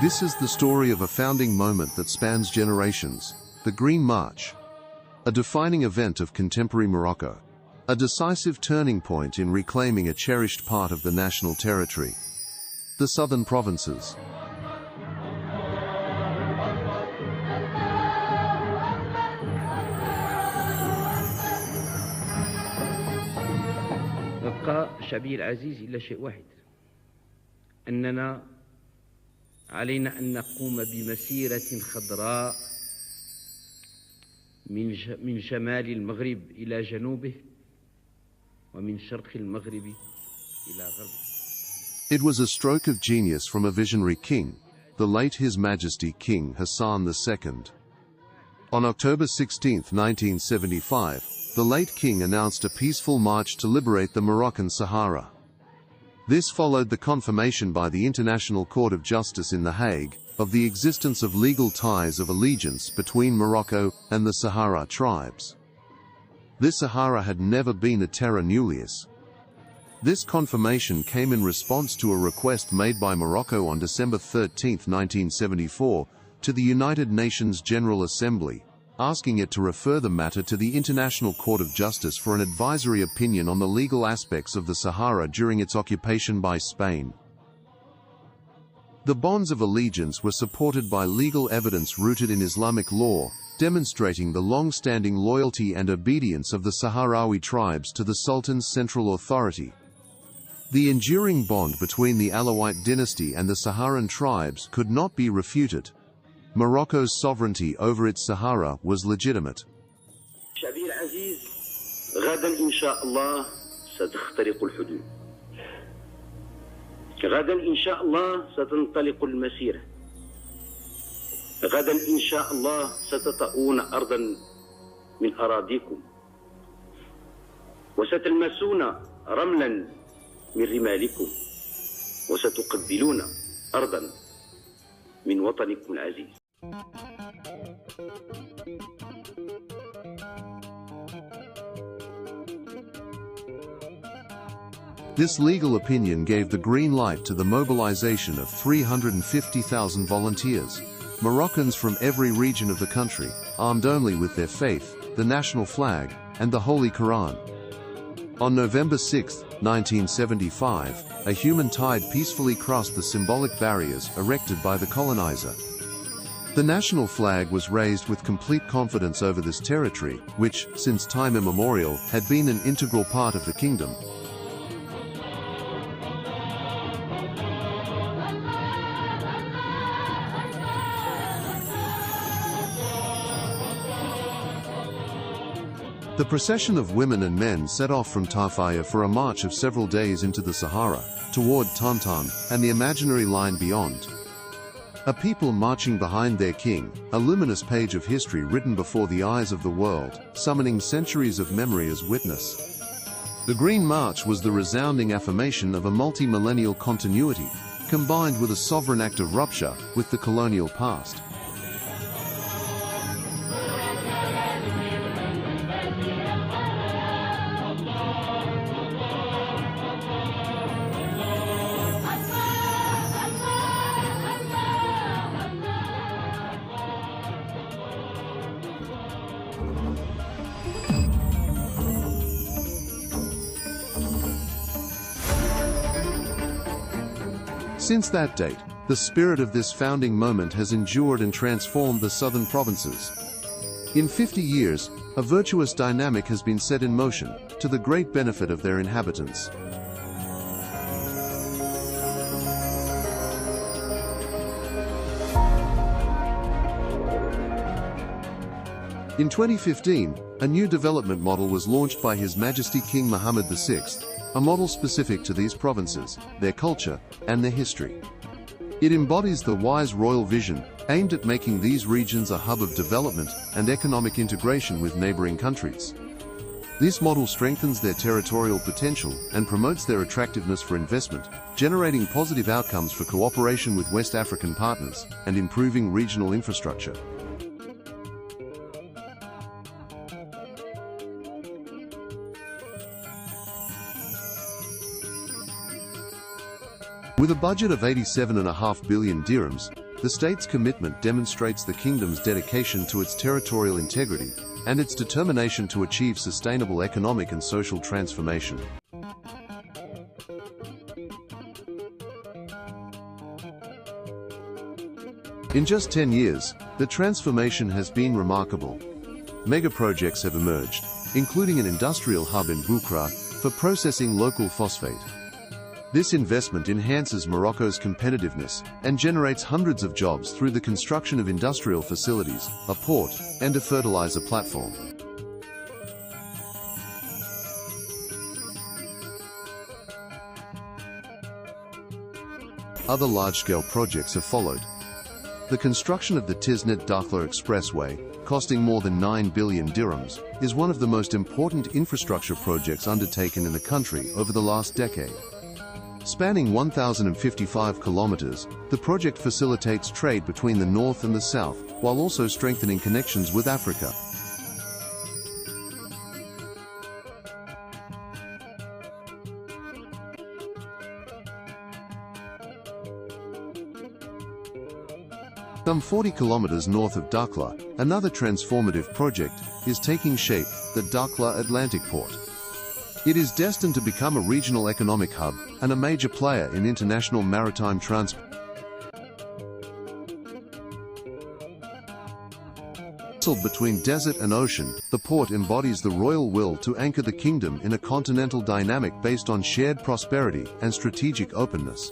This is the story of a founding moment that spans generations, the Green March, a defining event of contemporary Morocco, a decisive turning point in reclaiming a cherished part of the national territory, the southern provinces. يبقى الشعبي العزيز إلا شيء واحد، أننا علينا أن نقوم بمسيرة خضراء من شمال المغرب إلى جنوبه ومن شرق المغرب إلى غربه. It was a stroke of genius from a visionary king, the late His Majesty King Hassan II. On October 16, 1975, the late king announced a peaceful march to liberate the Moroccan Sahara. This followed the confirmation by the International Court of Justice in The Hague of the existence of legal ties of allegiance between Morocco and the Sahara tribes. This Sahara had never been a terra nullius. This confirmation came in response to a request made by Morocco on December 13, 1974, to the United Nations General Assembly, asking it to refer the matter to the International Court of Justice for an advisory opinion on the legal aspects of the Sahara during its occupation by Spain. The bonds of allegiance were supported by legal evidence rooted in Islamic law, demonstrating the long-standing loyalty and obedience of the Sahrawi tribes to the Sultan's central authority. The enduring bond between the Alawite dynasty and the Saharan tribes could not be refuted. Morocco's sovereignty over its Sahara was legitimate. شعبي العزيز، غدا إن شاء الله ستخترق الحدود. غدا إن شاء الله ستنطلق المسيرة. غدا إن شاء الله ستطؤون أرضا من أراضيكم وستلمسون رملا من رمالكم وستقبلون أرضا من وطنكم العزيز. This legal opinion gave the green light to the mobilization of 350,000 volunteers, Moroccans from every region of the country, armed only with their faith, the national flag, and the Holy Quran. On November 6, 1975, a human tide peacefully crossed the symbolic barriers erected by the colonizer. The national flag was raised with complete confidence over this territory, which, since time immemorial, had been an integral part of the kingdom. The procession of women and men set off from Tafaya for a march of several days into the Sahara, toward Tantan and the imaginary line beyond. A people marching behind their king, a luminous page of history written before the eyes of the world, summoning centuries of memory as witness. The Green March was the resounding affirmation of a multi-millennial continuity, combined with a sovereign act of rupture with the colonial past. Since that date, the spirit of this founding moment has endured and transformed the southern provinces. In 50 years, a virtuous dynamic has been set in motion, to the great benefit of their inhabitants. In 2015, a new development model was launched by His Majesty King Mohammed VI, a model specific to these provinces, their culture, and their history. It embodies the wise royal vision, aimed at making these regions a hub of development and economic integration with neighboring countries. This model strengthens their territorial potential and promotes their attractiveness for investment, generating positive outcomes for cooperation with West African partners and improving regional infrastructure. With a budget of 87.5 billion dirhams, the state's commitment demonstrates the kingdom's dedication to its territorial integrity and its determination to achieve sustainable economic and social transformation. In just 10 years, the transformation has been remarkable. Mega projects have emerged, including an industrial hub in ذكرى for processing local phosphate. This investment enhances Morocco's competitiveness and generates hundreds of jobs through the construction of industrial facilities, a port, and a fertilizer platform. Other large-scale projects have followed. The construction of the Tiznet-Dakhla Expressway, costing more than 9 billion dirhams, is one of the most important infrastructure projects undertaken in the country over the last decade. Spanning 1,055 kilometers, the project facilitates trade between the north and the south, while also strengthening connections with Africa. Some 40 kilometers north of Dakhla, another transformative project is taking shape, the Dakhla Atlantic Port. It is destined to become a regional economic hub and a major player in international maritime transport. Between desert and ocean, the port embodies the royal will to anchor the kingdom in a continental dynamic based on shared prosperity and strategic openness.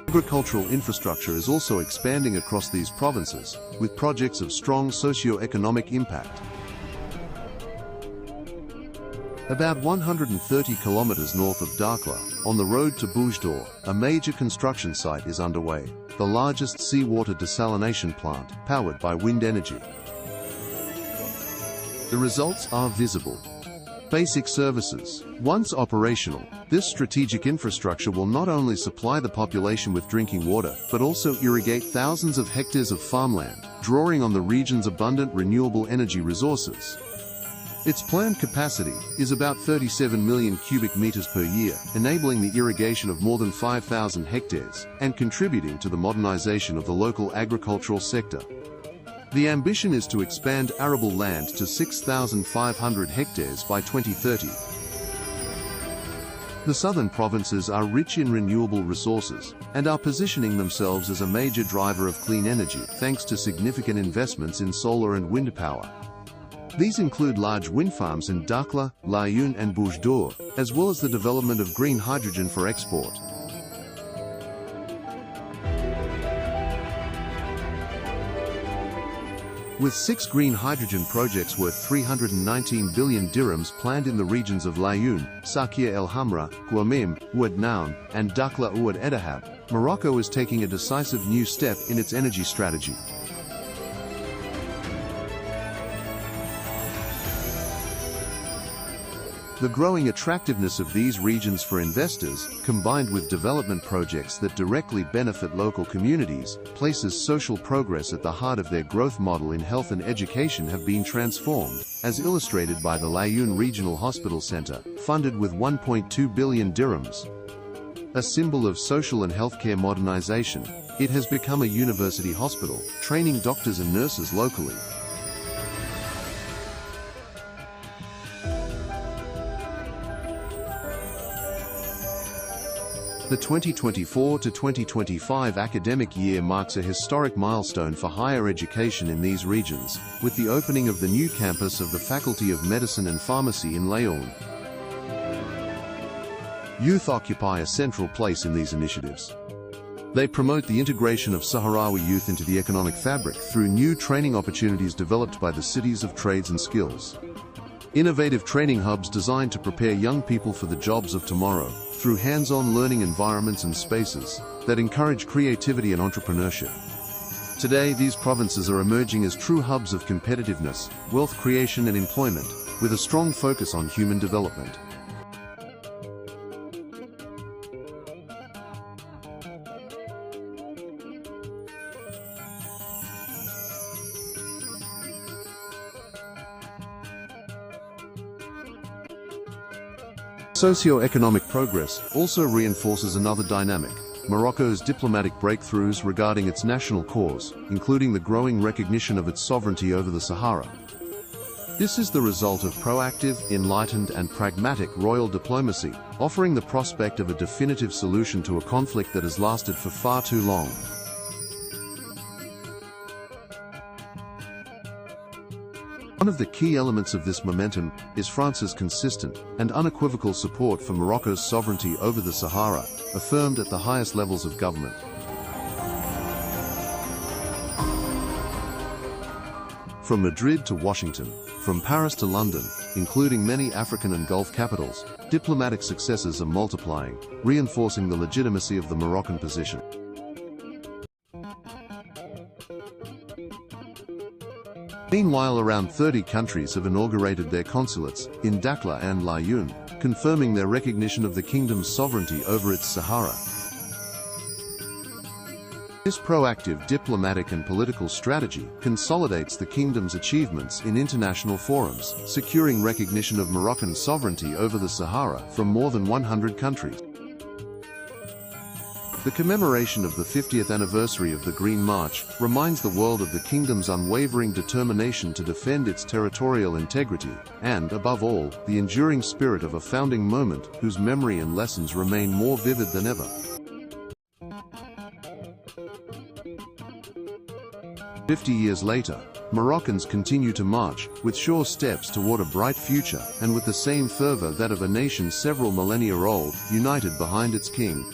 Agricultural infrastructure is also expanding across these provinces, with projects of strong socio-economic impact. About 130 kilometers north of Dakhla, on the road to Bujdor, a major construction site is underway, the largest seawater desalination plant, powered by wind energy. The results are visible. Basic services. Once operational, this strategic infrastructure will not only supply the population with drinking water, but also irrigate thousands of hectares of farmland, drawing on the region's abundant renewable energy resources. Its planned capacity is about 37 million cubic meters per year, enabling the irrigation of more than 5,000 hectares, and contributing to the modernization of the local agricultural sector. The ambition is to expand arable land to 6,500 hectares by 2030. The southern provinces are rich in renewable resources and are positioning themselves as a major driver of clean energy thanks to significant investments in solar and wind power. These include large wind farms in Dakhla, Layun and Bujdor, as well as the development of green hydrogen for export. With 6 green hydrogen projects worth 319 billion dirhams planned in the regions of Layun, Sakia El Hamra, Guamim, Oued Naun, and Dakhla Oued Edahab, Morocco is taking a decisive new step in its energy strategy. The growing attractiveness of these regions for investors, combined with development projects that directly benefit local communities, places social progress at the heart of their growth model in health and education have been transformed, as illustrated by the Layun Regional Hospital Center, funded with 1.2 billion dirhams. A symbol of social and healthcare modernization, it has become a university hospital, training doctors and nurses locally. The 2024 to 2025 academic year marks a historic milestone for higher education in these regions, with the opening of the new campus of the Faculty of Medicine and Pharmacy in Lyon. Youth occupy a central place in these initiatives. They promote the integration of Sahrawi youth into the economic fabric through new training opportunities developed by the cities of trades and skills. Innovative training hubs designed to prepare young people for the jobs of tomorrow, through hands-on learning environments and spaces that encourage creativity and entrepreneurship. Today, these provinces are emerging as true hubs of competitiveness, wealth creation and employment, with a strong focus on human development. Socio-economic progress also reinforces another dynamic: Morocco's diplomatic breakthroughs regarding its national cause, including the growing recognition of its sovereignty over the Sahara. This is the result of proactive, enlightened and pragmatic royal diplomacy, offering the prospect of a definitive solution to a conflict that has lasted for far too long. One of the key elements of this momentum is France's consistent and unequivocal support for Morocco's sovereignty over the Sahara, affirmed at the highest levels of government. From Madrid to Washington, from Paris to London, including many African and Gulf capitals, diplomatic successes are multiplying, reinforcing the legitimacy of the Moroccan position. Meanwhile, around 30 countries have inaugurated their consulates in Dakhla and Lyon, confirming their recognition of the kingdom's sovereignty over its Sahara. This proactive diplomatic and political strategy consolidates the kingdom's achievements in international forums, securing recognition of Moroccan sovereignty over the Sahara from more than 100 countries. The commemoration of the 50th anniversary of the Green March reminds the world of the kingdom's unwavering determination to defend its territorial integrity and, above all, the enduring spirit of a founding moment whose memory and lessons remain more vivid than ever. 50 years later, Moroccans continue to march, with sure steps toward a bright future and with the same fervor that of a nation several millennia old, united behind its king.